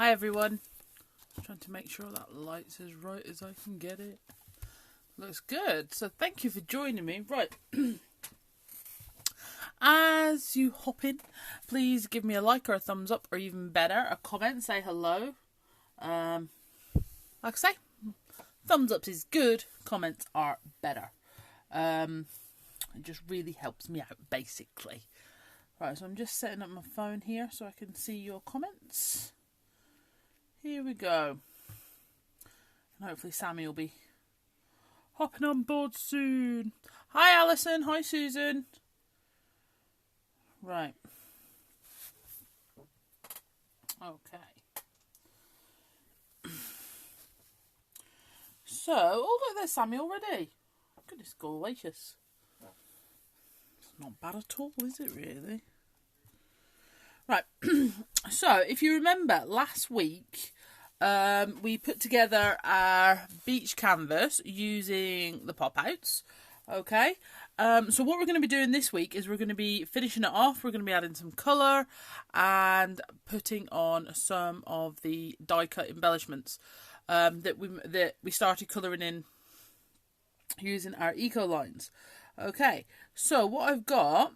Hi everyone. I'm trying to make sure that light's as right as I can get it. Looks good. So thank you for joining me. Right. As you hop in, please give me a like or a thumbs up, or even better, a comment. Say hello. Like I say, thumbs ups is good. Comments are better. It just really helps me out, basically. Right, so I'm just setting up my phone here so I can see your comments. Here we go. And hopefully Sammy will be hopping on board soon. Hi Alison, hi Susan. Right. Okay. So, oh look, there's Sammy already. Goodness gracious. It's not bad at all, is it really? Right. So, if you remember, last week we put together our beach canvas using the pop outs. Okay. So what we're going to be doing this week is we're going to be finishing it off. We're going to be adding some colour and putting on some of the die cut embellishments that we started colouring in using our Ecolines. Okay, so what I've got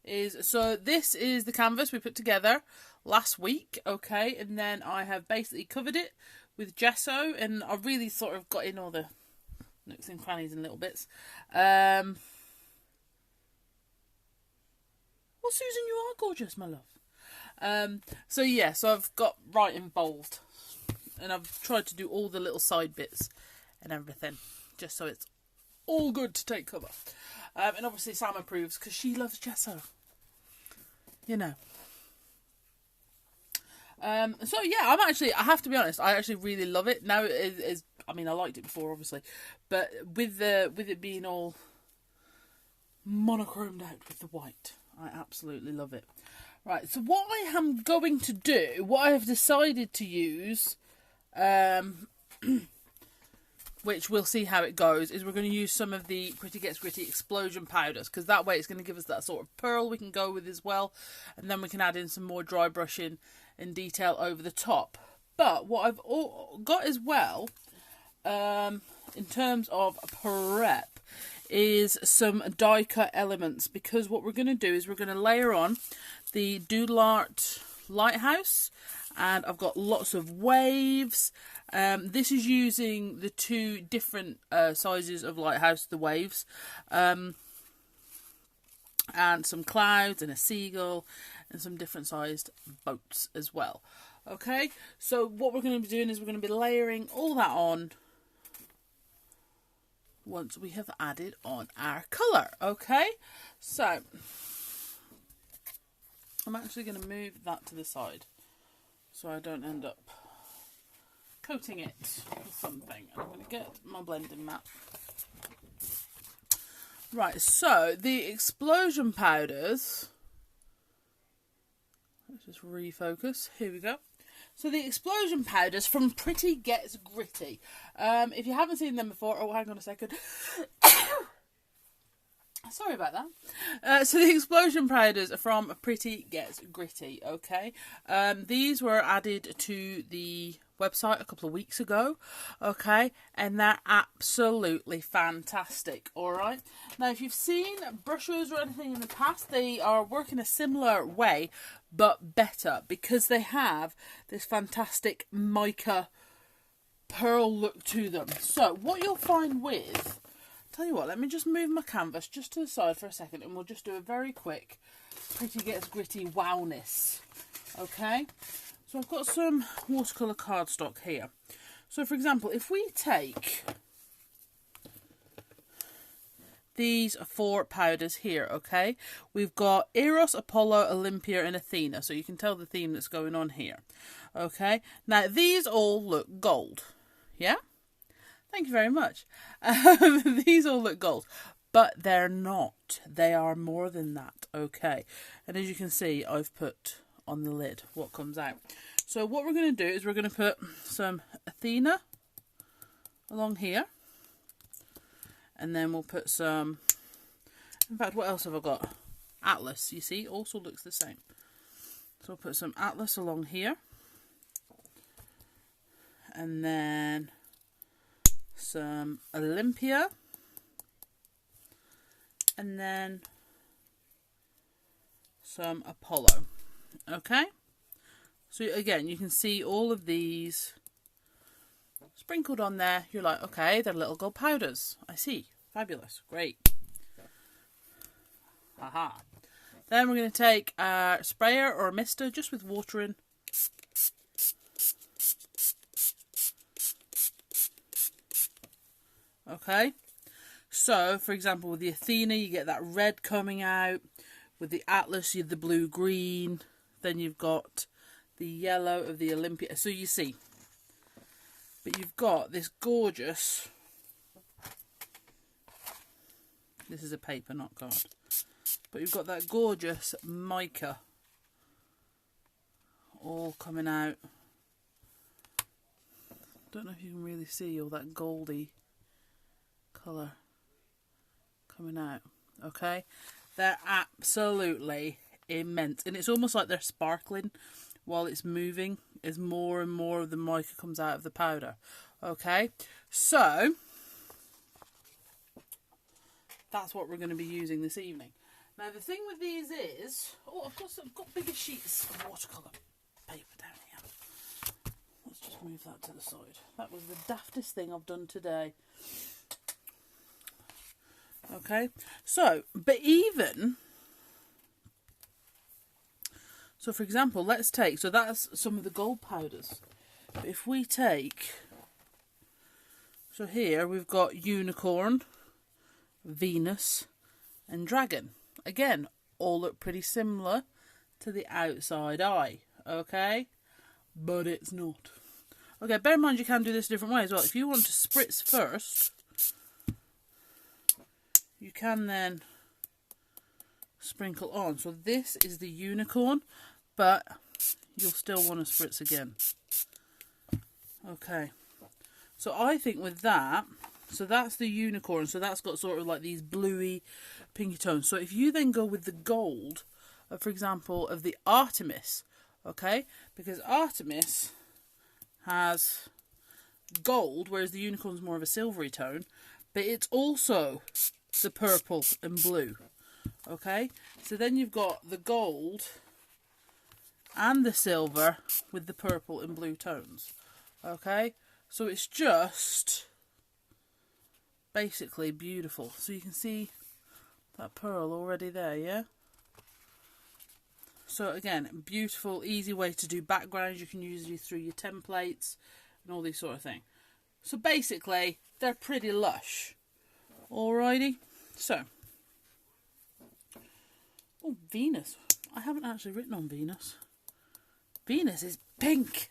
is, so this is the canvas we put together last week, okay, and then I have basically covered it with gesso, and I've really sort of got in all the nooks and crannies and little bits. Well, Susan, you are gorgeous, my love. So yeah, so I've got right involved, and I've tried to do all the little side bits and everything, just so it's all good to take cover. And obviously Sam approves because she loves gesso, you know. So yeah, I have to be honest, I actually really love it. Now it is, I mean, I liked it before, obviously, but with it being all monochromed out with the white, I absolutely love it. Right, so what I am going to do, what I have decided to use, which we'll see how it goes, is we're going to use some of the Pretty Gets Gritty explosion powders, because that way it's going to give us that sort of pearl we can go with as well, and then we can add in some more dry brushing and detail over the top. But what I've got as well, in terms of prep, is some die cut elements, because what we're going to do is we're going to layer on the Doodle Art lighthouse, and I've got lots of waves. This is using the two different sizes of lighthouse, the waves, and some clouds and a seagull and some different sized boats as well. Okay, so what we're going to be doing is we're going to be layering all that on once we have added on our colour. Okay, so I'm actually going to move that to the side so I don't end up coating it with something. I'm going to get my blending mat. Right, so the explosion powders, let's just refocus, here we go. So the explosion powders from Pretty Gets Gritty. If you haven't seen them before, oh hang on a second. Sorry about that. So the explosion powders are from Pretty Gets Gritty, okay? These were added to the website a couple of weeks ago, okay? And they're absolutely fantastic, alright? Now, if you've seen brushes or anything in the past, they are working a similar way, but better, because they have this fantastic mica pearl look to them. So, what you'll find with... Tell you what, let me just move my canvas just to the side for a second, and we'll just do a very quick Pretty Gets Gritty wowness. Okay, so I've got some watercolour cardstock here. So for example, if we take these 4 powders here, okay, we've got Eros, Apollo, Olympia and Athena, so you can tell the theme that's going on here. Okay, now these all look gold, yeah? Thank you very much. These all look gold, but they're not. They are more than that, okay? And as you can see, I've put on the lid what comes out. So what we're going to do is we're going to put some Athena along here. And then we'll put some... In fact, what else have I got? Atlas, you see, also looks the same. So I'll put some Atlas along here. and then some Olympia, and then some Apollo. Okay, so again, you can see all of these sprinkled on there. You're like, okay, they're little gold powders. I see. Fabulous. Great. Haha. Then we're going to take a sprayer or a mister just with water in. Okay. So, for example, with the Athena, you get that red coming out. With the Atlas, you have the blue-green. Then you've got the yellow of the Olympia. So you see. But you've got this gorgeous... This is a paper, not card. But you've got that gorgeous mica all coming out. Don't know if you can really see all that goldy colour coming out. Okay, they're absolutely immense, and it's almost like they're sparkling while it's moving as more and more of the mica comes out of the powder. Okay, so that's what we're going to be using this evening. Now the thing with these is, I've got bigger sheets of watercolour paper down here. Let's just move that to the side. That was the daftest thing I've done today. Okay, so, so for example, let's take, so that's some of the gold powders. But if we take, so here we've got Unicorn, Venus and Dragon. Again, all look pretty similar to the outside eye, okay? But it's not. Okay, bear in mind you can do this a different way as well. If you want to spritz first, you can then sprinkle on. So this is the Unicorn, but you'll still want to spritz again. Okay. So I think with that, so that's the Unicorn. So that's got sort of like these bluey, pinky tones. So if you then go with the gold, for example, of the Artemis, okay? Because Artemis has gold, whereas the Unicorn's more of a silvery tone. But it's also the purple and blue, okay? So then you've got the gold and the silver with the purple and blue tones, okay? So it's just basically beautiful. So you can see that pearl already there, yeah? So again, beautiful, easy way to do backgrounds. You can use these through your templates and all these sort of thing. So basically, they're pretty lush. Alrighty, so, oh, Venus. I haven't actually written on Venus. Venus is pink.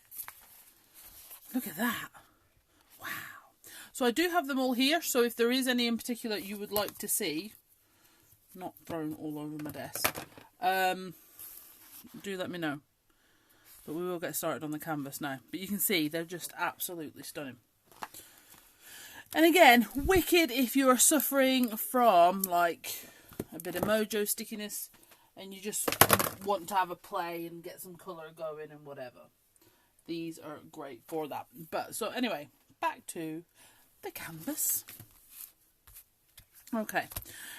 Look at that. Wow. So I do have them all here, so if there is any in particular you would like to see, not thrown all over my desk, do let me know. But we will get started on the canvas now. But you can see they're just absolutely stunning. And again, wicked if you are suffering from like a bit of mojo stickiness and you just want to have a play and get some colour going and whatever. These are great for that. But so anyway, back to the canvas. Okay,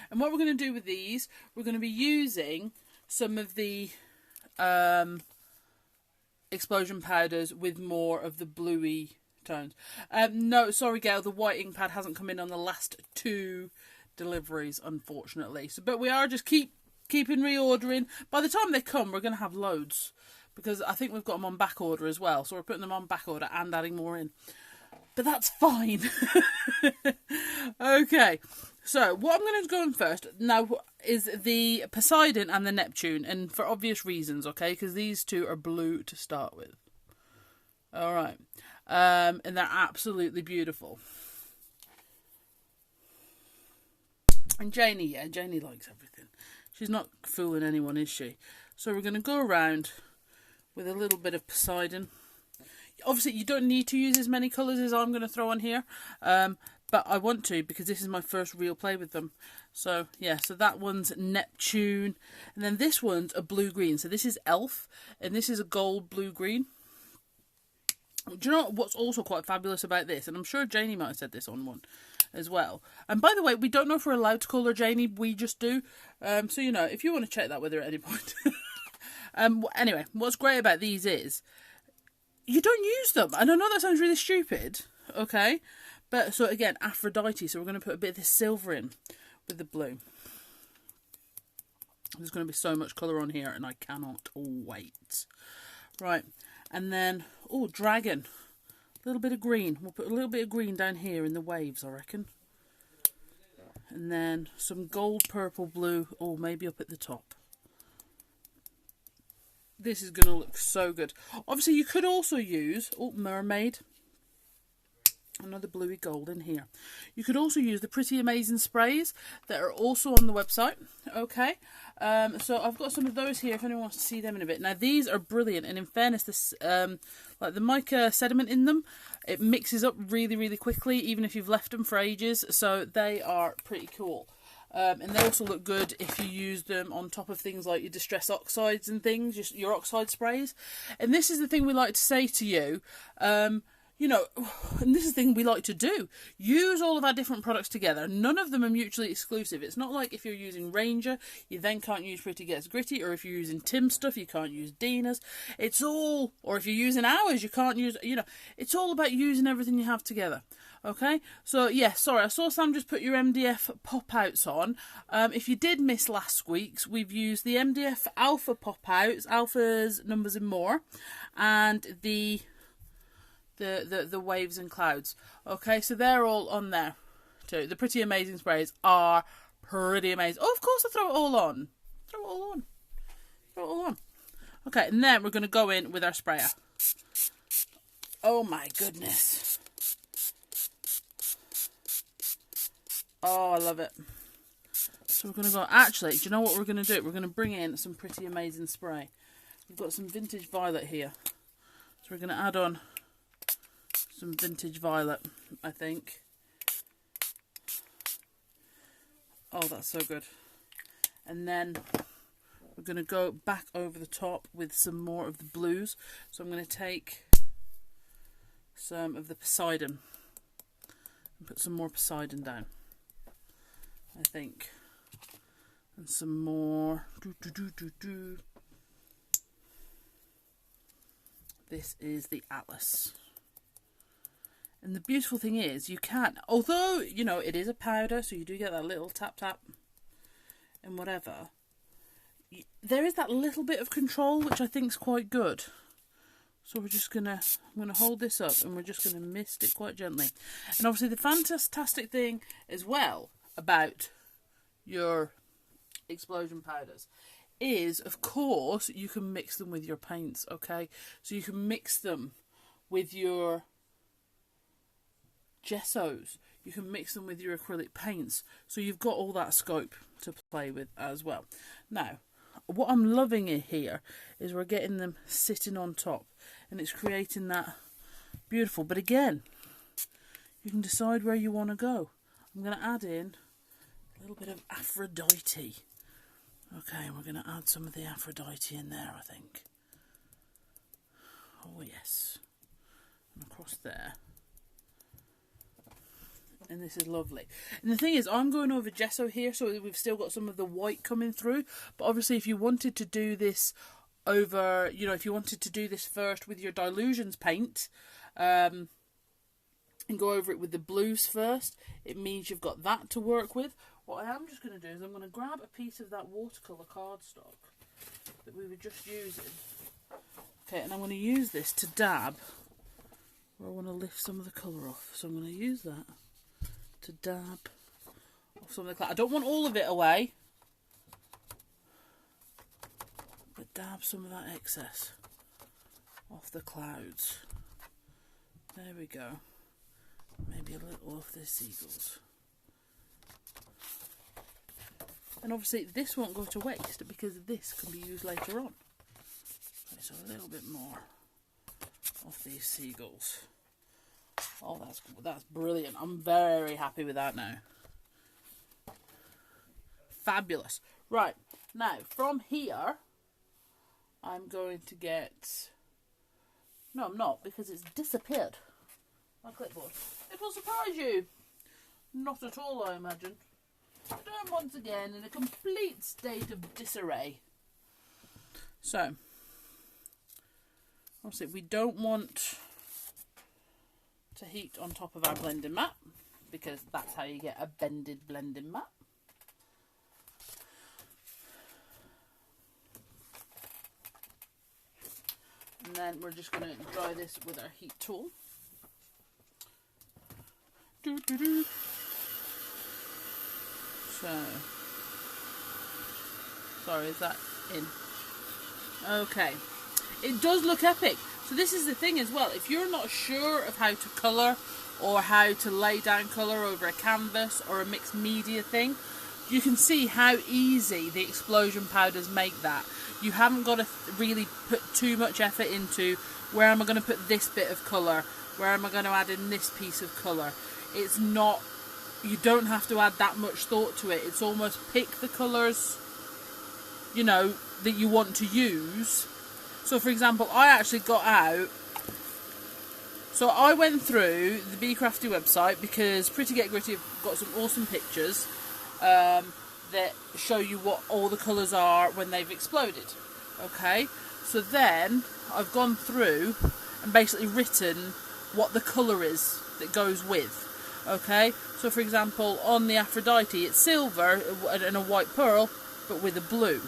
and what we're going to do with these, we're going to be using some of the explosion powders with more of the bluey tones. No, sorry Gail, the white ink pad hasn't come in on the last 2 deliveries, unfortunately. So, but we are just keeping reordering. By the time they come, we're going to have loads, because I think we've got them on back order as well. So we're putting them on back order and adding more in. But that's fine. Okay, so what I'm going to go in first now is the Poseidon and the Neptune, and for obvious reasons, okay, because these 2 are blue to start with. All right. And they're absolutely beautiful. And Janie, yeah, Janie likes everything. She's not fooling anyone, is she? So we're going to go around with a little bit of Poseidon. Obviously, you don't need to use as many colours as I'm going to throw on here. But I want to, because this is my first real play with them. So, yeah, so that one's Neptune. And then this one's a blue-green. So this is Elf, and this is a gold blue-green. Do you know what's also quite fabulous about this? And I'm sure Janie might have said this on one as well. And by the way, we don't know if we're allowed to call her Janie. We just do. So, you know, if you want to check that with her at any point. Anyway, what's great about these is you don't use them. And I know that sounds really stupid, okay? But, so again, Aphrodite. So we're going to put a bit of this silver in with the blue. There's going to be so much colour on here and I cannot wait. Right. And then, oh, dragon. A little bit of green. We'll put a little bit of green down here in the waves, I reckon. And then some gold, purple, blue. Oh, maybe up at the top. This is going to look so good. Obviously, you could also use, oh, mermaid. Another bluey gold in here. You could also use the Pretty Amazing sprays that are also on the website. Okay. So I've got some of those here if anyone wants to see them in a bit. Now these are brilliant, and in fairness, this like the mica sediment in them, it mixes up really, really quickly, even if you've left them for ages. So they are pretty cool. And they also look good if you use them on top of things like your distress oxides and things, just your oxide sprays. And this is the thing we like to say to you. You know, and this is the thing we like to do. Use all of our different products together. None of them are mutually exclusive. It's not like if you're using Ranger, you then can't use Pretty Gets Gritty, or if you're using Tim stuff, you can't use Dina's. It's all, or if you're using ours, you can't use, you know, it's all about using everything you have together. Okay, so yeah, sorry, I saw Sam just put your MDF Pop Outs on. If you did miss last week's, we've used the MDF Alpha Pop Outs, Alphas, Numbers and More, and the waves and clouds. Okay, so they're all on there too. The Pretty Amazing sprays are pretty amazing. Oh, of course I throw it all on. Throw it all on. Throw it all on. Okay, and then we're going to go in with our sprayer. Oh my goodness. Oh, I love it. So we're going to go, actually, do you know what we're going to do? We're going to bring in some Pretty Amazing spray. We've got some Vintage Violet here. So we're going to add on some Vintage Violet, I think. Oh, that's so good. And then we're going to go back over the top with some more of the blues. So I'm going to take some of the Poseidon and put some more Poseidon down, I think. And some more. This is the Atlas. And the beautiful thing is, you can, although, you know, it is a powder, so you do get that little tap tap and whatever, there is that little bit of control, which I think is quite good. So we're just going to, I'm going to hold this up and we're just going to mist it quite gently. And obviously the fantastic thing as well about your explosion powders is, of course, you can mix them with your paints, okay? So you can mix them with your gessos, you can mix them with your acrylic paints, so you've got all that scope to play with as well. Now, what I'm loving it here is we're getting them sitting on top, and it's creating that beautiful, but again, you can decide where you want to go. I'm going to add in a little bit of Aphrodite. Okay, we're going to add some of the Aphrodite in there, I think. Oh yes, and across there. And this is lovely. And the thing is, I'm going over gesso here, so we've still got some of the white coming through. But obviously, if you wanted to do this over, you know, if you wanted to do this first with your Dilutions paint, and go over it with the blues first, it means you've got that to work with. What I am just going to do is I'm going to grab a piece of that watercolour cardstock that we were just using. Okay, and I'm going to use this to dab where I want to lift some of the colour off. So I'm going to use that to dab off some of the cloud. I don't want all of it away, but dab some of that excess off the clouds. There we go. Maybe a little off the seagulls. And obviously this won't go to waste because this can be used later on. Okay, so a little bit more of these seagulls. Oh, that's brilliant. I'm very happy with that now. Fabulous. Right, now from here, I'm going to get No, I'm not, because it's disappeared. My clipboard. It will surprise you. Not at all, I imagine. But I'm once again in a complete state of disarray. So, obviously we don't want to heat on top of our blending mat, because that's how you get a bended blending mat. And then we're just going to dry this with our heat tool. So, sorry, is that in? Okay. It does look epic. So this is the thing as well. If you're not sure of how to colour or how to lay down colour over a canvas or a mixed media thing, you can see how easy the explosion powders make that. You haven't got to really put too much effort into where am I going to put this bit of colour, where am I going to add in this piece of colour. It's not, you don't have to add that much thought to it. It's almost pick the colours, you know, that you want to use. So for example, I actually got out, so I went through the Be Crafty website because Pretty Get Gritty have got some awesome pictures that show you what all the colours are when they've exploded. Okay, so then I've gone through and basically written what the colour is that goes with. Okay, so for example, on the Aphrodite it's silver and a white pearl, but with a blue.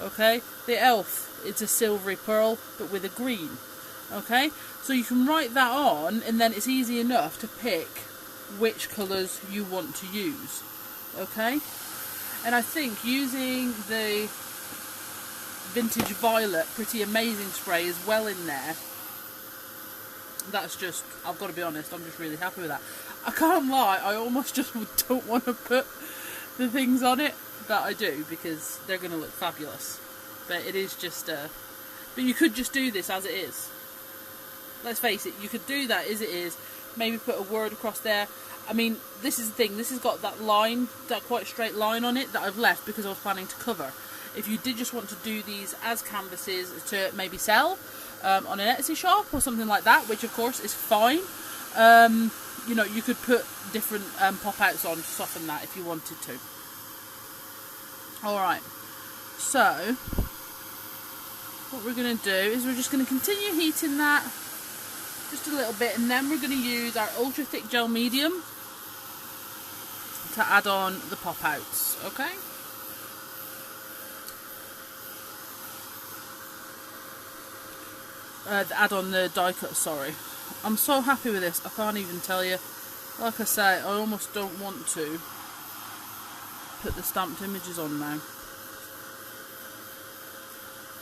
Okay, the elf, it's a silvery pearl, but with a green. Okay, so you can write that on, and then it's easy enough to pick which colours you want to use. Okay, and I think using the Vintage Violet Pretty Amazing spray as well in there, that's just, I've got to be honest, I'm just really happy with that. I can't lie, I almost just don't want to put the things on it that I do, because they're going to look fabulous. But it is just but you could just do this as it is. Let's face it, you could do that as it is, maybe put a word across there. I mean, this is the thing, this has got that line, that quite straight line on it that I've left because I was planning to cover. If you did just want to do these as canvases to maybe sell on an Etsy shop or something like that, which of course is fine, you know, you could put different pop-outs on to soften that if you wanted to. Alright, so what we're going to do is we're just going to continue heating that just a little bit, and then we're going to use our ultra thick gel medium to add on the pop-outs, okay? Add on the die cut, sorry. I'm so happy with this, I can't even tell you. Like I say, I almost don't want to put the stamped images on now,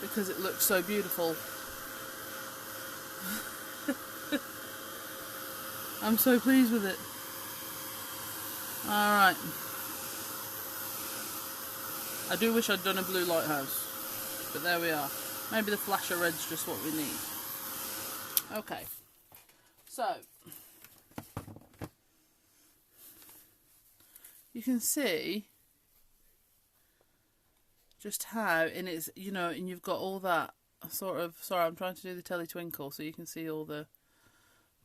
because it looks so beautiful. I'm so pleased with it. Alright. I do wish I'd done a blue lighthouse, but there we are. Maybe the flash of red's just what we need. Okay. So, you can see just how, and it's, you know, and you've got all that sort of, sorry, I'm trying to do the telly twinkle so you can see all the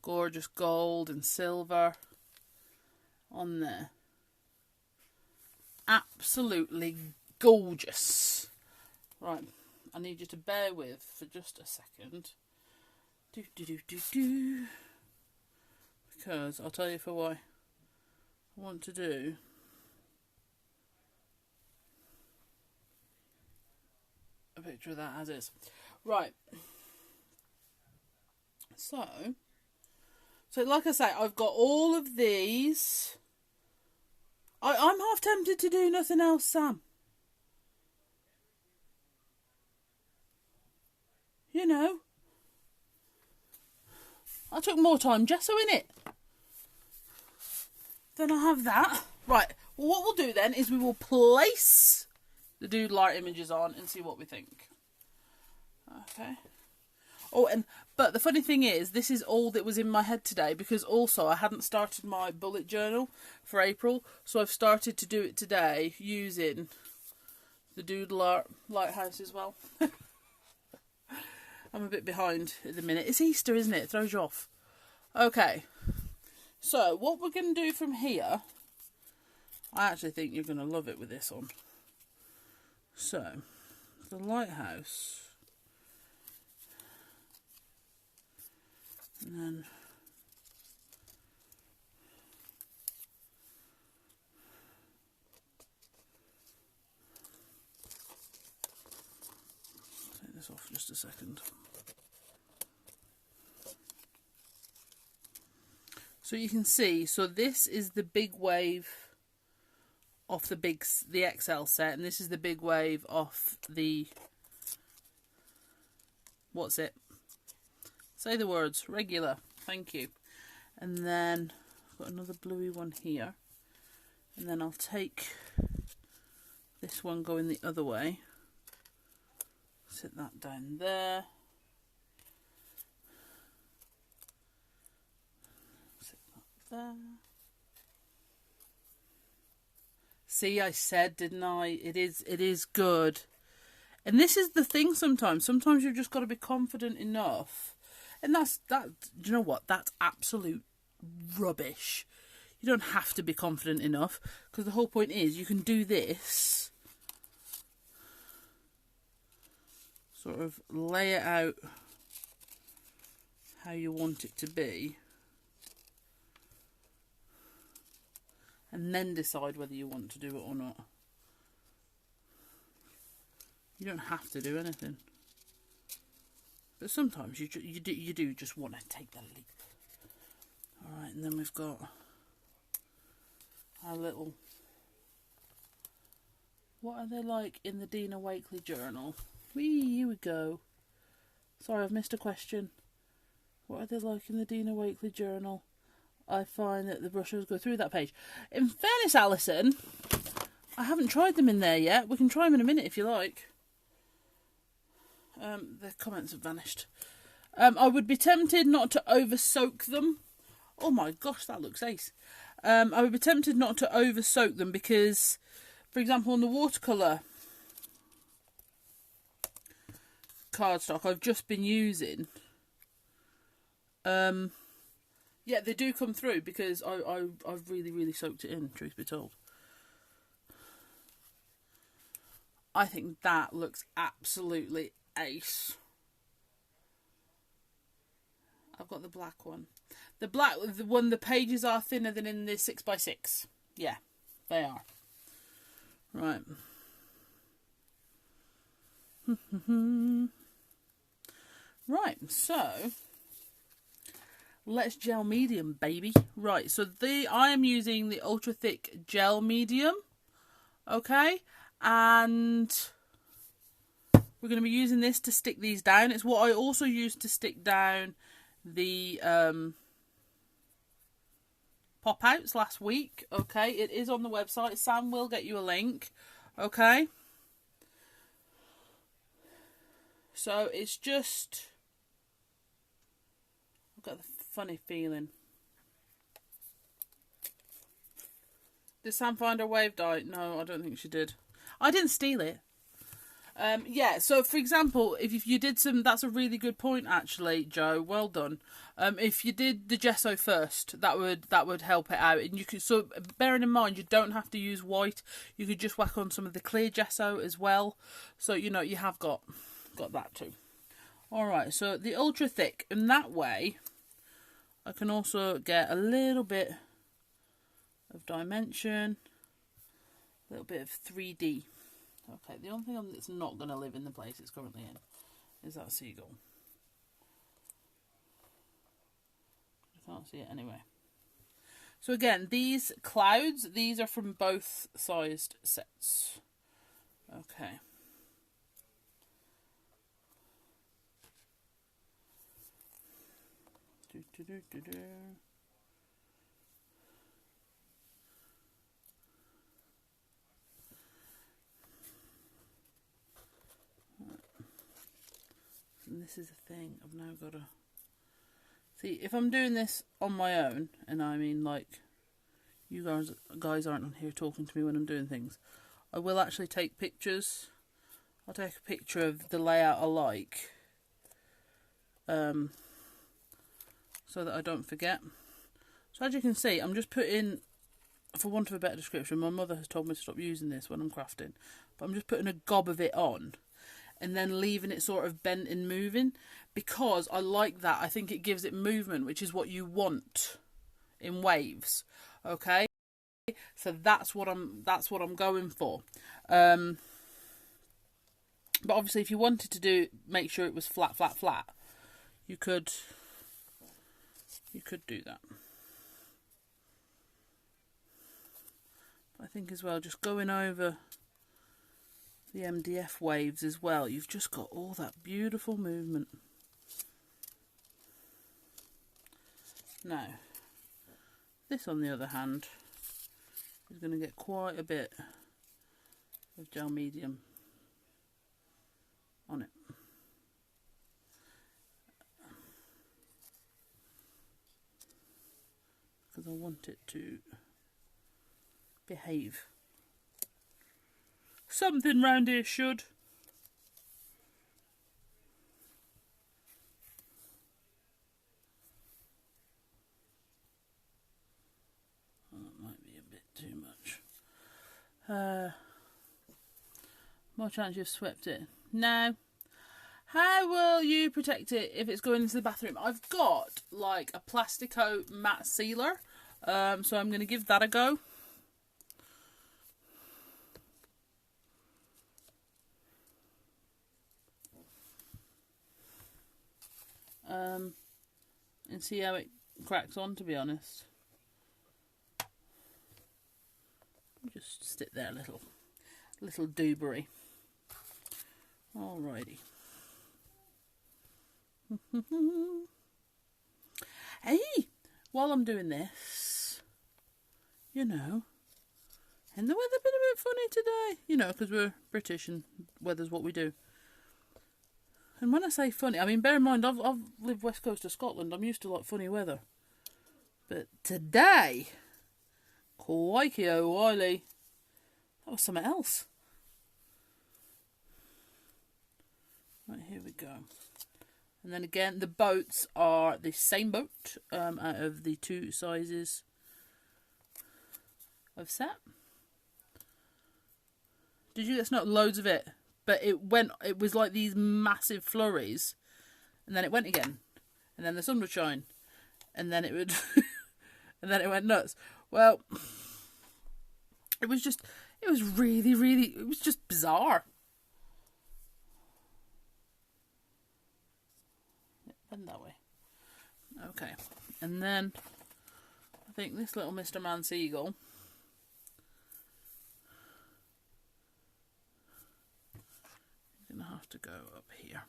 gorgeous gold and silver on there. Absolutely gorgeous. Right, I need you to bear with for just a second. Because I'll tell you for why. I want to do a picture of that as is. Right. So like I say, I've got all of these. I'm half tempted to do nothing else, Sam. You know, I took more time gesso in it. Then I have that. Right, well, what we'll do then is we will place the Doodle art images on and see what we think. Okay. Oh, but the funny thing is, this is all that was in my head today, because also I hadn't started my bullet journal for April, so I've started to do it today using the Doodle art lighthouse as well. I'm a bit behind at the minute. It's Easter, isn't it? It throws you off. Okay. So, what we're going to do from here... I actually think you're going to love it with this on. So, the lighthouse. And then... take this off just a second. So you can see, so this is the big wave off the XL set, and this is the big wave off the, what's it? Say the words, regular, thank you. And then I've got another bluey one here. And then I'll take this one going the other way. Sit that down there. There. See, I said, didn't I? It is good. And this is the thing sometimes. Sometimes you've just got to be confident enough. And do you know what? That's absolute rubbish. You don't have to be confident enough, because the whole point is you can do this. Sort of lay it out how you want it to be. And then decide whether you want to do it or not. You don't have to do anything. But sometimes you do just want to take the leap. Alright, and then we've got our little... What are they like in the Dina Wakley journal? Whee, here we go. Sorry, I've missed a question. What are they like in the Dina Wakley journal? I find that the brushes go through that page. In fairness, Alison, I haven't tried them in there yet. We can try them in a minute if you like. The comments have vanished. I would be tempted not to over-soak them. Oh my gosh, that looks ace. I would be tempted not to over-soak them because, for example, on the watercolour cardstock I've just been using... yeah, they do come through because I've really soaked it in, truth be told. I think that looks absolutely ace. I've got the black one. The one, the pages are thinner than in the 6x6. Yeah, they are. Right. Right, so... let's gel medium, baby. Right, so I am using the ultra thick gel medium. Okay, and we're going to be using this to stick these down. It's what I also used to stick down the pop outs last week. Okay, it is on the website. Sam will get you a link. Okay, so it's just, I've got the funny feeling. Did Sam find her wave dye? No, I don't think she did. I didn't steal it. Yeah, so for example, if you did some, that's a really good point actually, Joe. Well done. If you did the gesso first, that would help it out. And you could, so bearing in mind, you don't have to use white. You could just whack on some of the clear gesso as well. So you know you have got that too. All right, so the ultra thick, in that way, I can also get a little bit of dimension, a little bit of 3D. Okay, the only thing that's not going to live in the place it's currently in is that seagull. I can't see it anyway. So again, these clouds, these are from both sized sets. Okay. And this is the thing, I've now got to see if I'm doing this on my own, and I mean like you guys aren't on here talking to me when I'm doing things. I will actually take pictures. I'll take a picture of the layout I like, so that I don't forget. So as you can see, I'm just putting, for want of a better description, my mother has told me to stop using this when I'm crafting, but I'm just putting a gob of it on and then leaving it sort of bent and moving, because I like that. I think it gives it movement, which is what you want in waves. Okay, so that's what I'm going for. But obviously, if you wanted to make sure it was flat, you could do that. I think as well, just going over the MDF waves as well, you've just got all that beautiful movement. Now, this on the other hand is going to get quite a bit of gel medium on it. Because I want it to behave. Something round here should. Oh, that might be a bit too much. More chance you've swept it. Now, how will you protect it if it's going into the bathroom? I've got like a Plastico matte sealer, so I'm going to give that a go. And see how it cracks on, to be honest. Just stick there, little doobery. Alrighty. Hey, while I'm doing this, you know, and the weather been a bit funny today, you know, because we're British and weather's what we do. And when I say funny, I mean, bear in mind, I've lived west coast of Scotland. I'm used to, like, funny weather. But today, crikey o'Wiley, that was something else. Right, here we go. And then again, the boats are the same boat out of the two sizes of set. Did you? That's not loads of it. But it was like these massive flurries, and then it went again, and then the sun would shine, and then it would, and then it went nuts. Well, it was just bizarre. Bend that way. Okay, and then I think this little Mr. Man Seagull. Gonna have to go up here.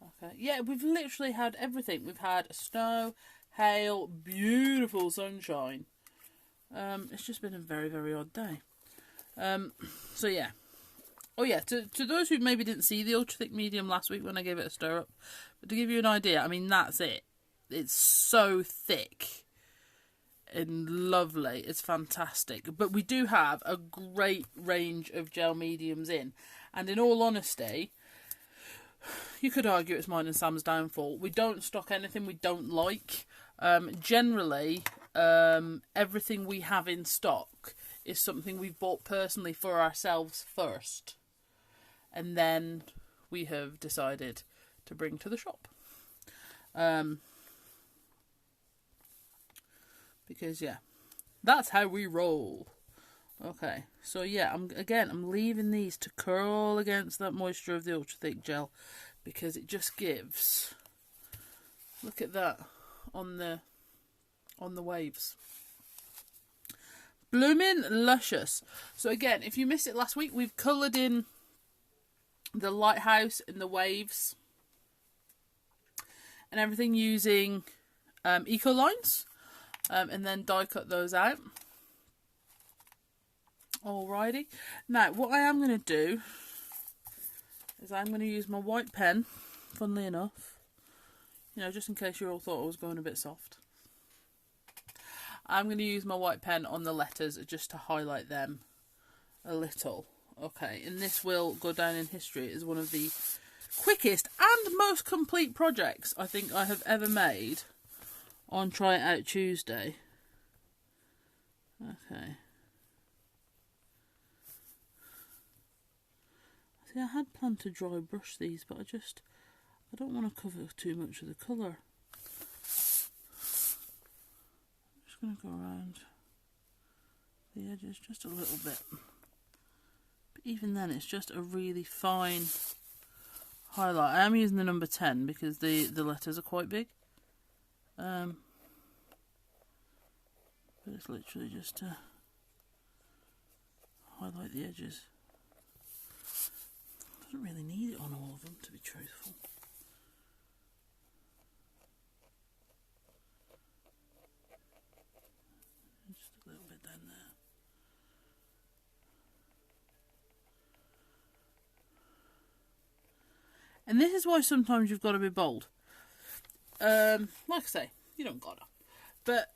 Okay, yeah, we've literally had everything. We've had snow, hail, beautiful sunshine. It's just been a very, very odd day. So yeah. Oh yeah, to those who maybe didn't see the ultra thick medium last week when I gave it a stir up, but to give you an idea, I mean, that's it. It's so thick and lovely. It's fantastic. But we do have a great range of gel mediums in, and in all honesty, you could argue it's mine and Sam's downfall. We don't stock anything we don't like. Generally, everything we have in stock is something we've bought personally for ourselves first, and then we have decided to bring to the shop. Because yeah, that's how we roll. Okay, so yeah, I'm leaving these to curl against that moisture of the ultra thick gel, because it just gives. Look at that on the waves. Bloomin' luscious. So again, if you missed it last week, we've coloured in the lighthouse and the waves and everything using Ecolines. And then die cut those out. Alrighty. Now, what I am going to do is I'm going to use my white pen, funnily enough. You know, just in case you all thought I was going a bit soft. I'm going to use my white pen on the letters just to highlight them a little. Okay, and this will go down in history as one of the quickest and most complete projects I think I have ever made on Try It Out Tuesday. Okay. See, I had planned to dry brush these, but I don't want to cover too much of the colour. I'm just going to go around the edges just a little bit. But even then, it's just a really fine highlight. I am using the number 10 because the letters are quite big. But it's literally just to highlight the edges. Doesn't really need it on all of them, to be truthful. Just a little bit down there. And this is why sometimes you've got to be bold. Like I say, you don't gotta. But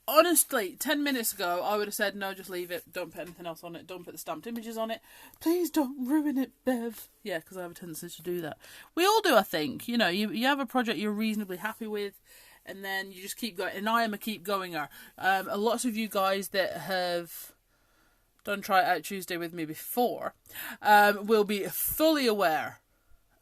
honestly, 10 minutes ago, I would have said, no, just leave it. Don't put anything else on it. Don't put the stamped images on it. Please don't ruin it, Bev. Yeah, because I have a tendency to do that. We all do, I think. You know, you have a project you're reasonably happy with, and then you just keep going. And I am a keep goinger. A lot of you guys that have done Try It Out Tuesday with me before will be fully aware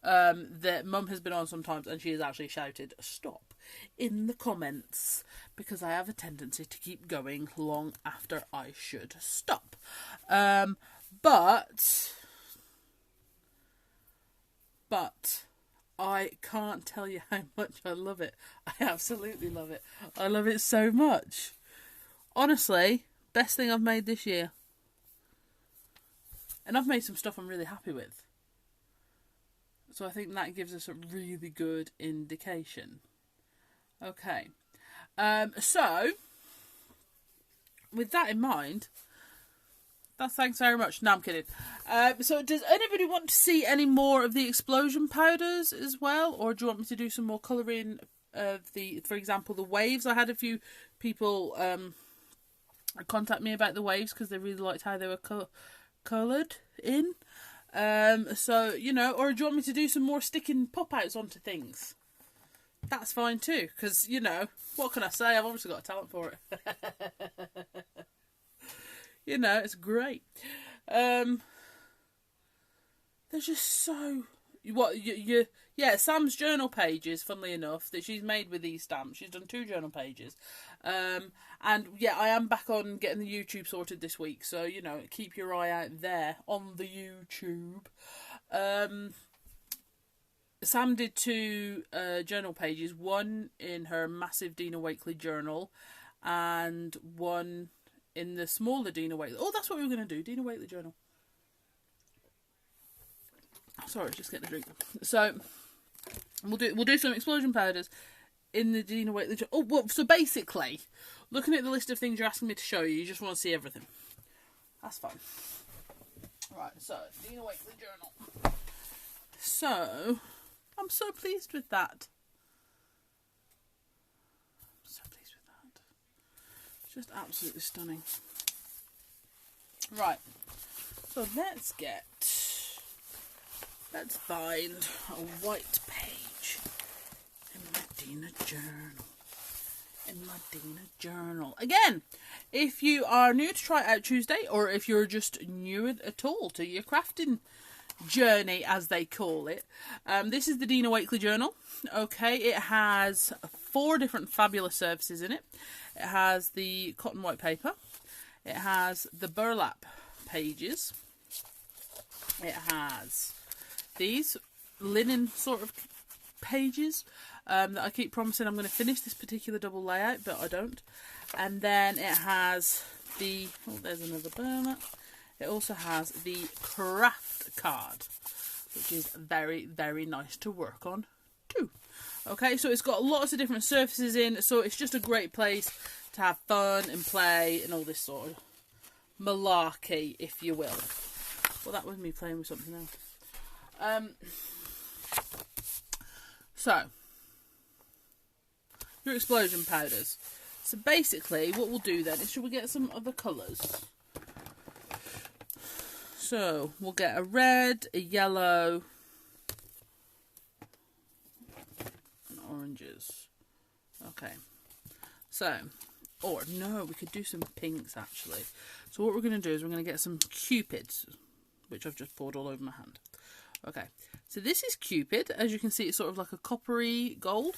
that Mum has been on sometimes and she has actually shouted stop in the comments because I have a tendency to keep going long after I should stop. But I can't tell you how much I love it. I absolutely love it. I love it so much. Honestly, best thing I've made this year. And I've made some stuff I'm really happy with. So I think that gives us a really good indication. Okay. So, with that in mind, thanks very much. No, I'm kidding. So does anybody want to see any more of the explosion powders as well? Or do you want me to do some more colouring of for example, the waves? I had a few people contact me about the waves because they really liked how they were coloured in. So, you know, or do you want me to do some more sticking pop-outs onto things? That's fine too, because, you know, what can I say? I've obviously got a talent for it. You know, it's great. There's just so... Yeah, Sam's journal pages, funnily enough, that she's made with these stamps. She's done 2 journal pages. And yeah, I am back on getting the YouTube sorted this week. So, you know, keep your eye out there on the YouTube. Sam did 2 journal pages. One in her massive Dina Wakley journal. And one in the smaller Dina Wakley. Oh, that's what we were going to do. Dina Wakley journal. Sorry, just getting a drink. So... We'll do some explosion powders in the Dina Wakley journal. Oh, well, so basically, looking at the list of things you're asking me to show you, you just want to see everything. That's fine. Right, so, Dina Wakley journal. So, I'm so pleased with that. I'm so pleased with that. It's just absolutely stunning. Right, so let's find a white page in my Dina journal. Again, if you are new to Try It Out Tuesday, or if you're just new at all to your crafting journey, as they call it, this is the Dina Wakley journal. Okay, it has 4 different fabulous surfaces in it. It has the cotton white paper. It has the burlap pages. It has these linen sort of pages that I keep promising I'm going to finish this particular double layout, but I don't. And then it has the... Oh, there's another burlap. It also has the craft card, which is very, very nice to work on too. Okay, so it's got lots of different surfaces in, so it's just a great place to have fun and play and all this sort of malarkey, if you will. Well, that was me playing with something else. So, your explosion powders. So basically, what we'll do then is, should we get some other colours? So we'll get a red, a yellow, and oranges. Okay. So, or no, we could do some pinks actually. So what we're going to do is we're going to get some Cupids, which I've just poured all over my hand. Okay, so this is Cupid. As you can see, it's sort of like a coppery gold.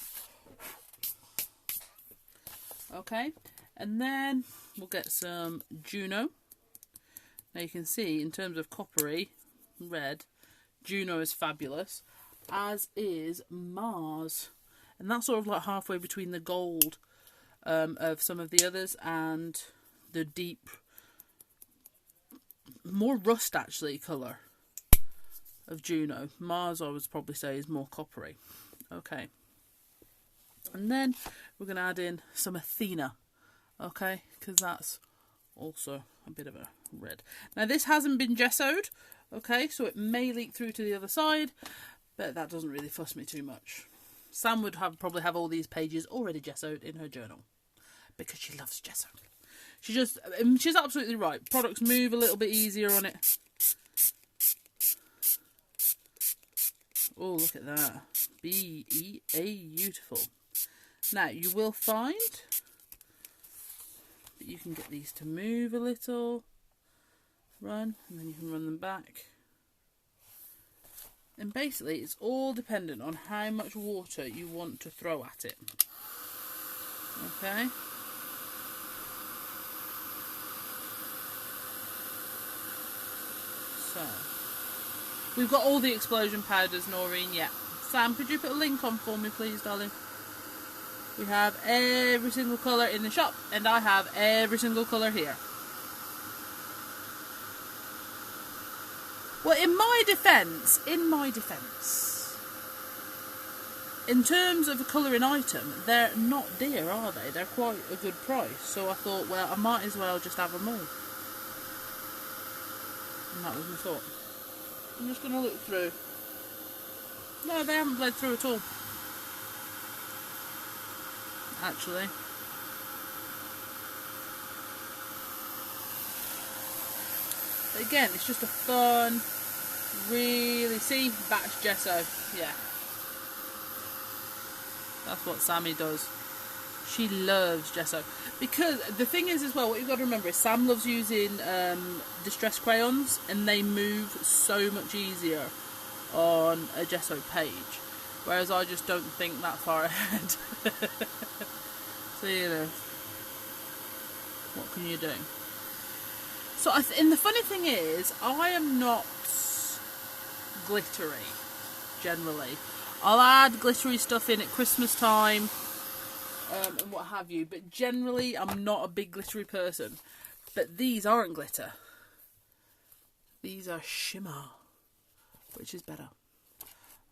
Okay, and then we'll get some Juno. Now you can see, in terms of coppery red, Juno is fabulous, as is Mars. And that's sort of like halfway between the gold of some of the others and the deep, more rust actually colour of Juno. Mars, I would probably say, is more coppery. Okay. And then we're going to add in some Athena. Okay, because that's also a bit of a red. Now this hasn't been gessoed. Okay, so it may leak through to the other side, but that doesn't really fuss me too much. Sam would probably have all these pages already gessoed in her journal because she loves gesso. She's absolutely right. Products move a little bit easier on it. Oh, look at that. Beautiful. Now, you will find that you can get these to move a little. Run, and then you can run them back. And basically, it's all dependent on how much water you want to throw at it. Okay? So, we've got all the explosion powders, Noreen, yeah. Sam, could you put a link on for me, please, darling? We have every single colour in the shop, and I have every single colour here. Well, in my defence, in terms of a colouring item, they're not dear, are they? They're quite a good price. So I thought, well, I might as well just have them all. And that was my thought. I'm just going to look through. No, they haven't bled through at all. Actually. But again, it's just a fun, really, see, batch gesso, yeah. That's what Sammy does. She loves gesso. Because the thing is as well, what you've got to remember is Sam loves using distress crayons, and they move so much easier on a gesso page. Whereas I just don't think that far ahead. So, you know, what can you do? So, and the funny thing is, I am not glittery, generally. I'll add glittery stuff in at Christmas time, and what have you. But generally, I'm not a big glittery person. But these aren't glitter. These are shimmer, which is better.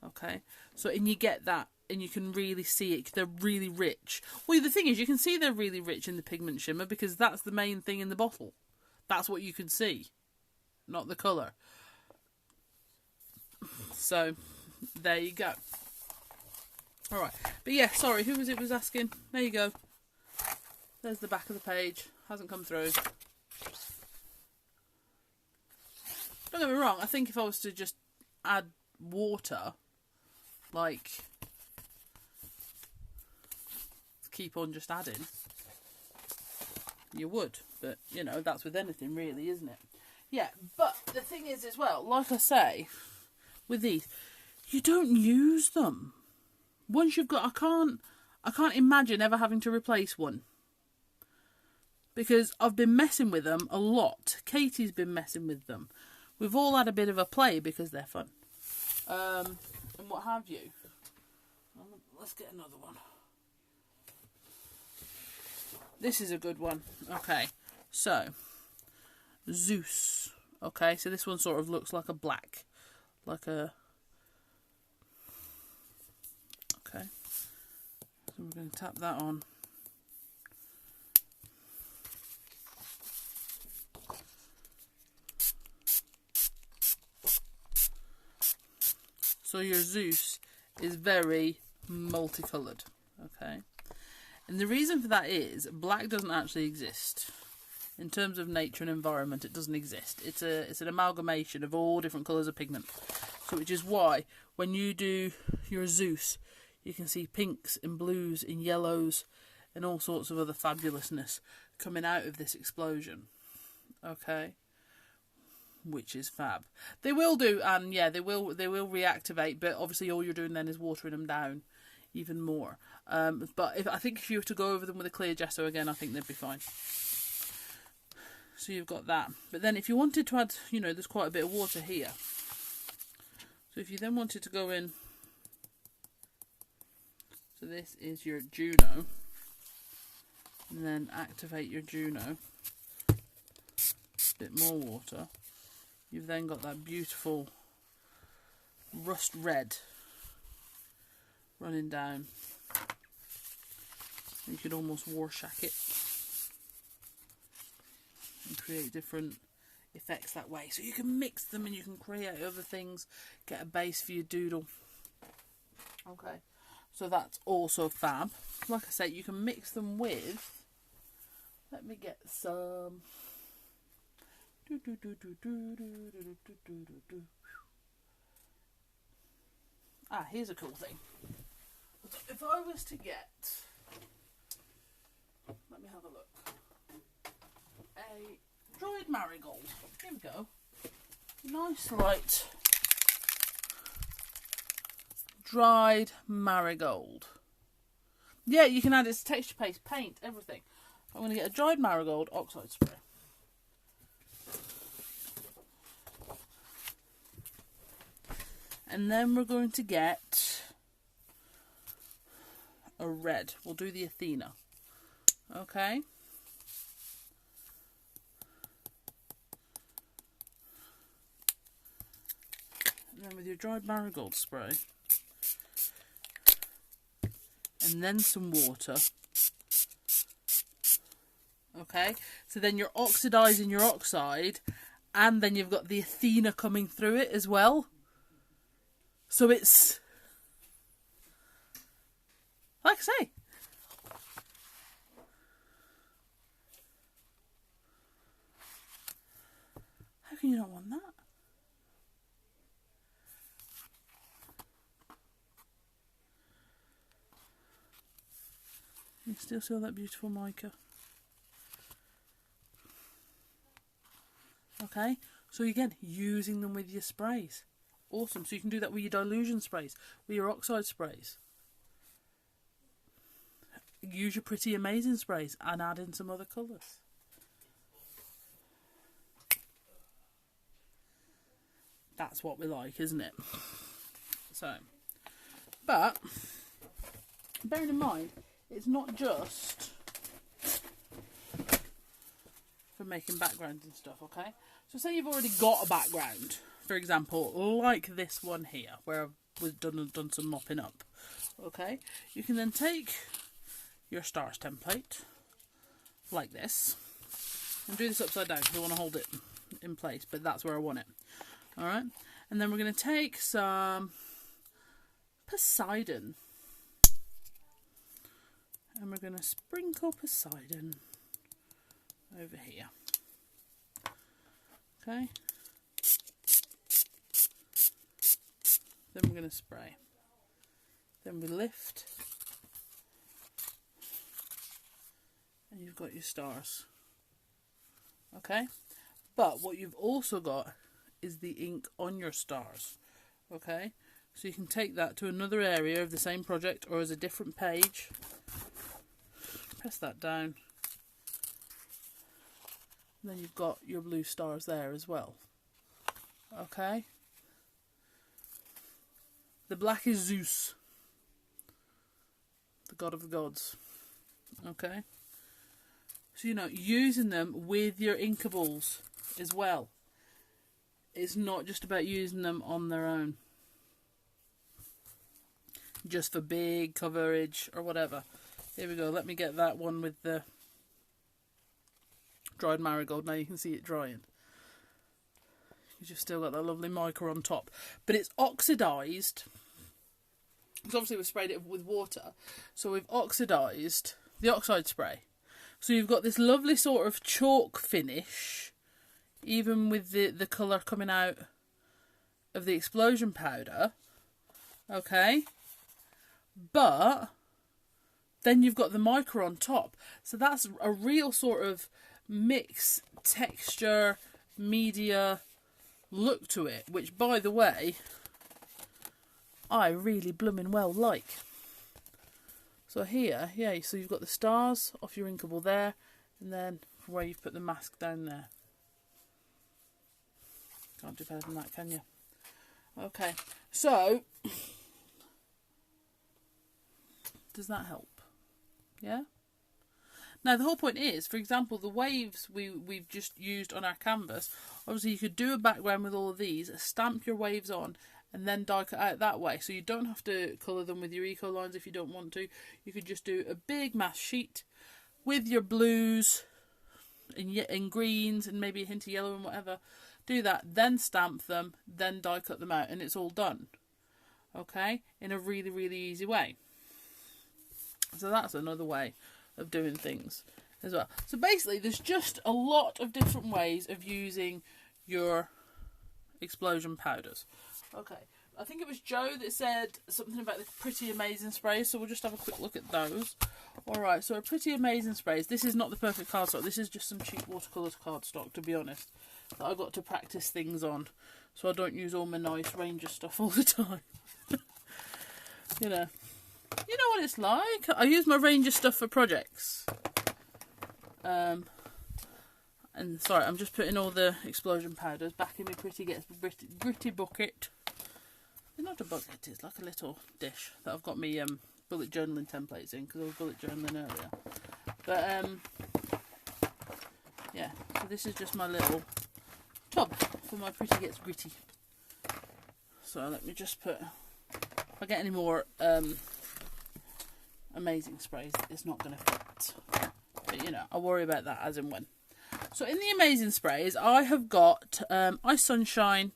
Okay, so, and you get that, and you can really see it. They're really rich. Well, the thing is, you can see they're really rich in the pigment shimmer because that's the main thing in the bottle. That's what you can see, not the colour. So, there you go. Alright, but yeah, sorry, who was it was asking? There you go. There's the back of the page. Hasn't come through. Don't get me wrong, I think if I was to just add water, like, keep on just adding, you would. But, you know, that's with anything really, isn't it? Yeah, but the thing is as well, like I say, with these, you don't use them. Once you've got, I can't imagine ever having to replace one. Because I've been messing with them a lot. Katie's been messing with them. We've all had a bit of a play because they're fun. And what have you. Let's get another one. This is a good one. Okay, so Zeus. Okay, so this one sort of looks like a black, like a. Okay, so we're going to tap that on. So your Zeus is very multicoloured. Okay. And the reason for that is black doesn't actually exist In terms of nature and environment, it doesn't exist. It's an amalgamation of all different colours of pigment. So which is why when you do your Zeus, you can see pinks and blues and yellows and all sorts of other fabulousness coming out of this explosion. Okay? Which is fab. They will do, and yeah, they will reactivate, but obviously all you're doing then is watering them down even more. But I think if you were to go over them with a clear gesso again, I think they'd be fine. So you've got that. But then if you wanted to add, you know, there's quite a bit of water here. So if you then wanted to go in, so this is your Juno, and then activate your Juno, a bit more water. You've then got that beautiful rust red running down. You could almost Rorschach it and create different effects that way. So you can mix them and you can create other things, get a base for your doodle. Okay, so that's also fab. Like I say, you can mix them with, let me get some. Ah, here's a cool thing. If I was to get, let me have a look, a dried marigold. Here we go. Nice light dried marigold. Yeah, you can add its texture paste, paint, everything. I'm going to get a dried marigold oxide spray. And then we're going to get a red. We'll do the Athena. Okay. And then with your dried marigold spray. And then some water. Okay. So then you're oxidising your oxide. And then you've got the Athena coming through it as well. So it's, like I say, how can you not want that? You still see all that beautiful mica. Okay, so again, using them with your sprays. Awesome. So you can do that with your dilution sprays, with your oxide sprays. Use your Pretty Amazing sprays and add in some other colours. That's what we like, isn't it? So, but bearing in mind, it's not just for making backgrounds and stuff, okay? So say you've already got a background. For example, like this one here, where I've done some mopping up. Okay, you can then take your stars template, like this, and do this upside down because I want to hold it in place, but that's where I want it. Alright, and then we're going to take some Poseidon, and we're going to sprinkle Poseidon over here. Okay. Then we're going to spray. Then we lift. And you've got your stars. Okay? But what you've also got is the ink on your stars. Okay? So you can take that to another area of the same project or as a different page. Press that down. And then you've got your blue stars there as well. Okay? The black is Zeus, the god of the gods. Okay? So, you know, using them with your Inkables as well. It's not just about using them on their own. Just for big coverage or whatever. Here we go. Let me get that one with the dried marigold. Now you can see it drying. You've still got that lovely mica on top. But it's oxidised. Because obviously we've sprayed it with water. So we've oxidised the oxide spray. So you've got this lovely sort of chalk finish, even with the colour coming out of the explosion powder. Okay. But then you've got the mica on top. So that's a real sort of mix, texture, media look to it, which, by the way, I really blooming well like. So here, yeah, so you've got the stars off your Inkable there, and then where you've put the mask down there. Can't do better than that, can you? Okay, so does that help? Yeah? Now, the whole point is, for example, the waves we've just used on our canvas, obviously you could do a background with all of these, stamp your waves on, and then die cut out that way. So you don't have to colour them with your Ecolines if you don't want to. You could just do a big mass sheet with your blues and greens and maybe a hint of yellow and whatever. Do that, then stamp them, then die cut them out, and it's all done. Okay? In a really, really easy way. So that's another way of doing things as well. So basically, there's just a lot of different ways of using your explosion powders. Okay, I think it was Joe that said something about the Pretty Amazing sprays, so we'll just have a quick look at those. Alright, so our Pretty Amazing sprays, this is not the perfect cardstock, this is just some cheap watercolours cardstock, to be honest, that I got to practice things on, so I don't use all my nice Ranger stuff all the time. You know what it's like. I use my Ranger stuff for projects. And sorry, I'm just putting all the explosion powders back in my gritty bucket. It's not a bucket, it's like a little dish that I've got my bullet journaling templates in, because I was bullet journaling earlier. But yeah, so this is just my little tub for my Pretty Gets Gritty. So let me just put, if I get any more amazing sprays, it's not going to fit. But you know, I'll worry about that as and when. So in the amazing sprays, I have got Ice Sunshine,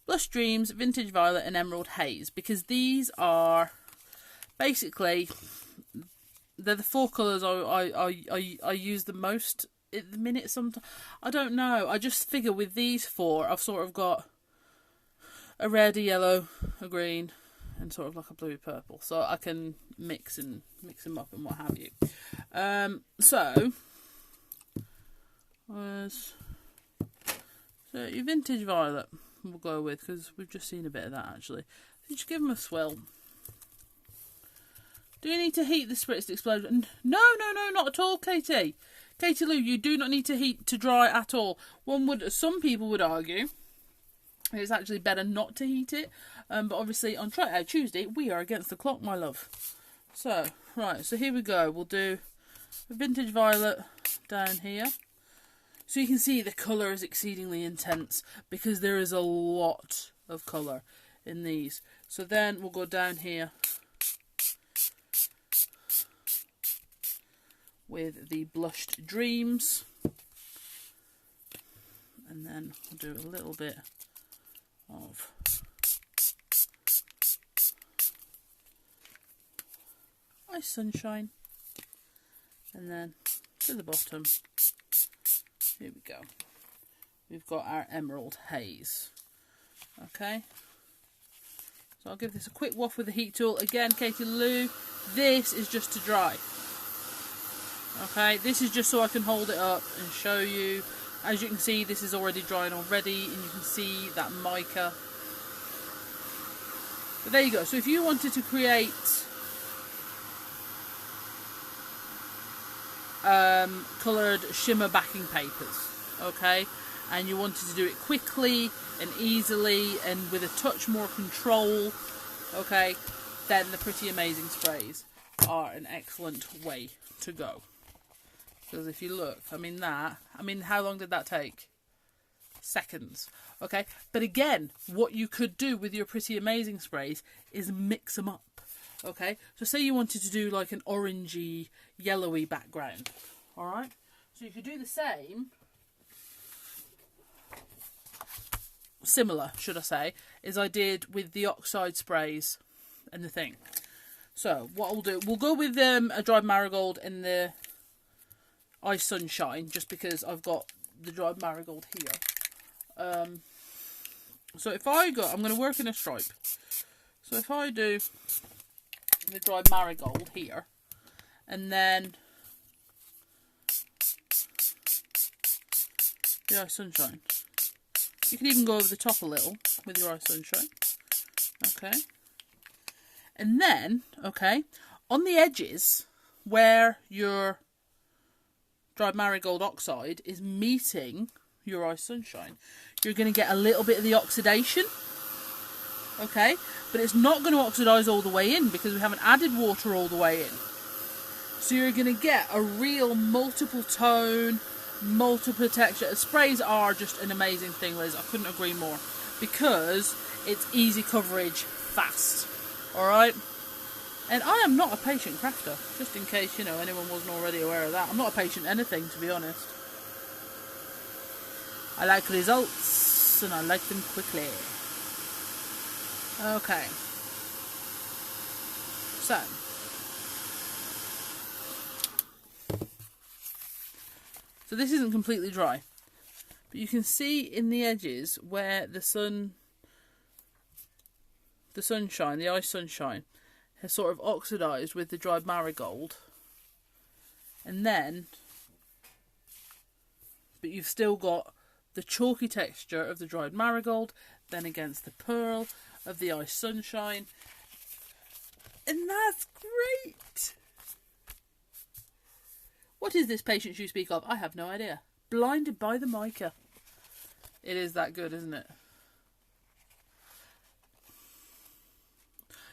Blush Dreams, Vintage Violet and Emerald Haze, because these are basically, they're the four colours I use the most at the minute. Sometimes I don't know, I just figure with these four I've sort of got a red, a yellow, a green and sort of like a bluey purple, so I can mix them up and what have you. So your Vintage Violet we'll go with, because we've just seen a bit of that actually. So just give them a swirl. Do you need to heat the spritz to explode? No, not at all, Katie. Katie Lou, you do not need to heat to dry at all. Some people would argue it's actually better not to heat it, but obviously on Try It Out Tuesday we are against the clock, my love. So right, so here we go. We'll do a Vintage Violet down here. So you can see the colour is exceedingly intense because there is a lot of colour in these. So then we'll go down here with the Blushed Dreams. And then we'll do a little bit of Ice Sunshine. And then to the bottom, here we go. We've got our Emerald Haze. Okay. So I'll give this a quick waft with the heat tool. Again, Katie Lou, this is just to dry. Okay, this is just so I can hold it up and show you. As you can see, this is already drying already, and you can see that mica. But there you go. So if you wanted to create coloured shimmer backing papers, okay, and you wanted to do it quickly and easily and with a touch more control, okay, then the Pretty Amazing sprays are an excellent way to go. Because if you look, how long did that take? Seconds. Okay, but again, what you could do with your Pretty Amazing sprays is mix them up. Okay, so say you wanted to do like an orangey, yellowy background. Alright, so you could do the same, similar, should I say, as I did with the oxide sprays and the thing. So what we'll do, we'll go with a dried marigold and the Ice Sunshine, just because I've got the dried marigold here. So if I go, I'm going to work in a stripe. So if I do the dried marigold here, and then the Ice Sunshine. You can even go over the top a little with your Ice Sunshine. Okay. And then, okay, on the edges where your dried marigold oxide is meeting your Ice Sunshine, you're going to get a little bit of the oxidation. Okay, but it's not going to oxidise all the way in because we haven't added water all the way in. So you're going to get a real multiple tone, multiple texture. Sprays are just an amazing thing, Liz. I couldn't agree more. Because it's easy coverage, fast. Alright? And I am not a patient crafter. Just in case, you know, anyone wasn't already aware of that. I'm not a patient anything, to be honest. I like results, and I like them quickly. Okay. So. So this isn't completely dry. But you can see in the edges where the sunshine, the Ice Sunshine, has sort of oxidised with the dried marigold. And then, but you've still got the chalky texture of the dried marigold, then against the pearl of the Ice Sunshine. And that's great! What is this patience you speak of? I have no idea. Blinded by the mica. It is that good, isn't it?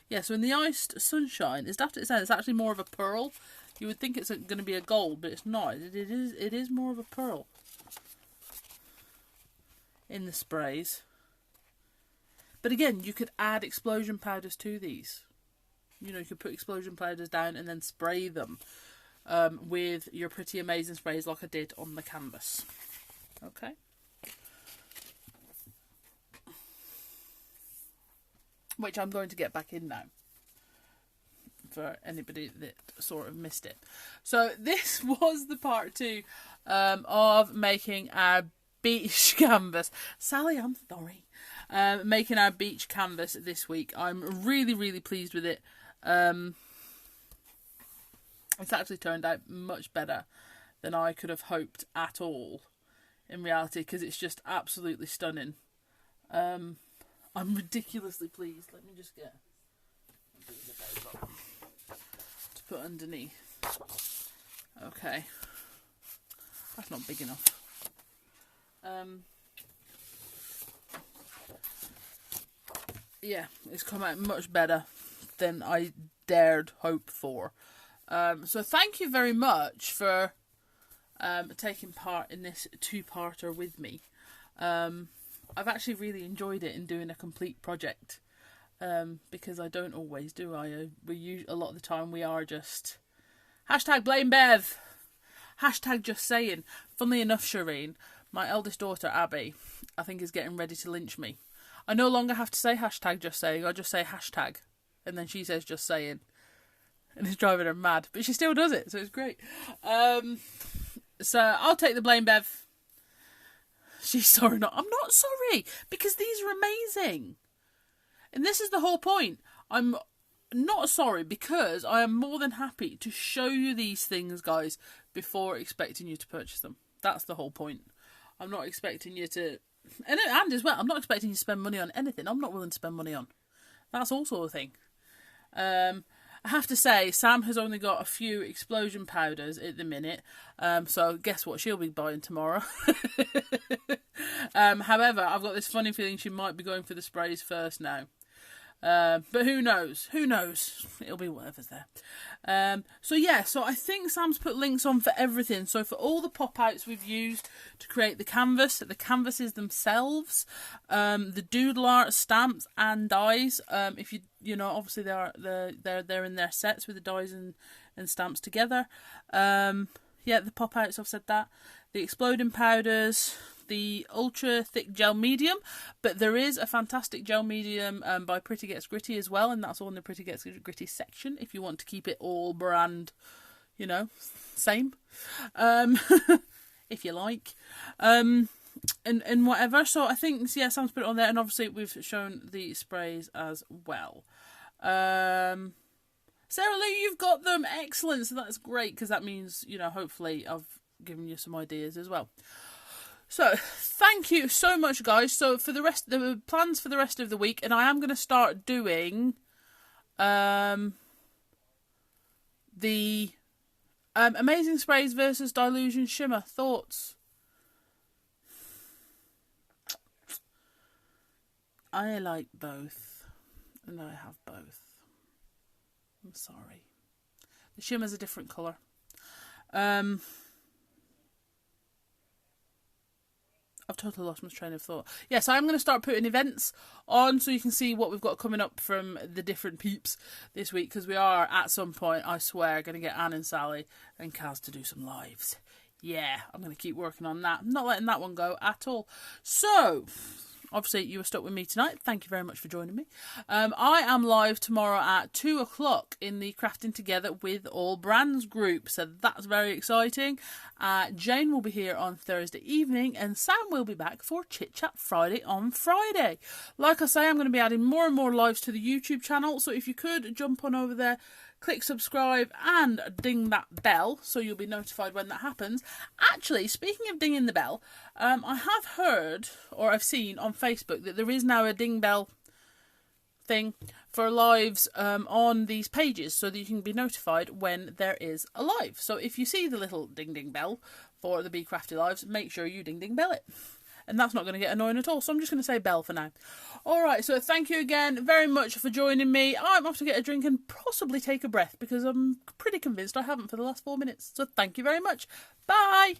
Yeah, so in the Iced Sunshine, it's daft to say it's actually more of a pearl. You would think it's going to be a gold, but it's not. It is more of a pearl in the sprays. But again, you could add explosion powders to these. You know, you could put explosion powders down and then spray them with your Pretty Amazing sprays like I did on the canvas. Okay. Which I'm going to get back in now, for anybody that sort of missed it. So this was the part 2 of making our beach canvas. Sally, I'm sorry. Making our beach canvas this week. I'm really, really pleased with it. It's actually turned out much better than I could have hoped at all, in reality, because it's just absolutely stunning. I'm ridiculously pleased. Let me just get to put underneath. Okay. That's not big enough. Yeah, it's come out much better than I dared hope for. So thank you very much for taking part in this 2-parter with me. I've actually really enjoyed it in doing a complete project, because I don't always do. A lot of the time we are just #blame Bev, #just saying. Funnily enough, Shireen, my eldest daughter Abby, I think is getting ready to lynch me. I no longer have to say #just saying. I just say hashtag, and then she says just saying, and it's driving her mad. But she still does it, so it's great. So I'll take the blame, Bev. She's sorry. I'm not sorry, because these are amazing. And this is the whole point. I'm not sorry because I am more than happy to show you these things, guys, before expecting you to purchase them. That's the whole point. I'm not expecting you to... And as well, I'm not expecting you to spend money on anything I'm not willing to spend money on. That's also a thing. I have to say, Sam has only got a few explosion powders at the minute, so guess what? She'll be buying tomorrow. However, I've got this funny feeling she might be going for the sprays first now. But who knows? Who knows? It'll be whatever's there. So yeah, so I think Sam's put links on for everything. So for all the pop-outs we've used to create the canvases themselves, the doodle art, stamps and dies. If you know, obviously they're in their sets with the dies and stamps together. Yeah, the pop-outs, I've said that. The exploding powders, the ultra thick gel medium, but there is a fantastic gel medium by Pretty Gets Gritty as well, and that's all in the Pretty Gets Gritty section if you want to keep it all brand, you know, same. If you like. And whatever. So I think, yeah, Sam's put it on there. And obviously we've shown the sprays as well. Sarah Lou, you've got them. Excellent. So that's great, because that means, you know, hopefully I've given you some ideas as well. So thank you so much, guys. So for the plans for the rest of the week, and I am going to start doing the Amazing Sprays versus Dylusion Shimmer. Thoughts? I like both, and I have both. I'm sorry. The shimmer's a different colour. I've totally lost my train of thought. Yes, I'm going to start putting events on so you can see what we've got coming up from the different peeps this week, because we are, at some point, I swear, going to get Anne and Sally and Kaz to do some lives. Yeah, I'm going to keep working on that. I'm not letting that one go at all. So, obviously, you were stuck with me tonight. Thank you very much for joining me. I am live tomorrow at 2 o'clock in the Crafting Together with All Brands group. So that's very exciting. Jane will be here on Thursday evening, and Sam will be back for Chit Chat Friday on Friday. Like I say, I'm going to be adding more and more lives to the YouTube channel. So if you could jump on over there, click subscribe and ding that bell so you'll be notified when that happens. Actually, speaking of dinging the bell, I have heard, or I've seen on Facebook, that there is now a ding bell thing for lives on these pages, so that you can be notified when there is a live. So if you see the little ding ding bell for the Be Crafty lives, make sure you ding ding bell it. And that's not going to get annoying at all. So I'm just going to say bell for now. Alright, so thank you again very much for joining me. I'm off to get a drink and possibly take a breath, because I'm pretty convinced I haven't for the last 4 minutes. So thank you very much. Bye!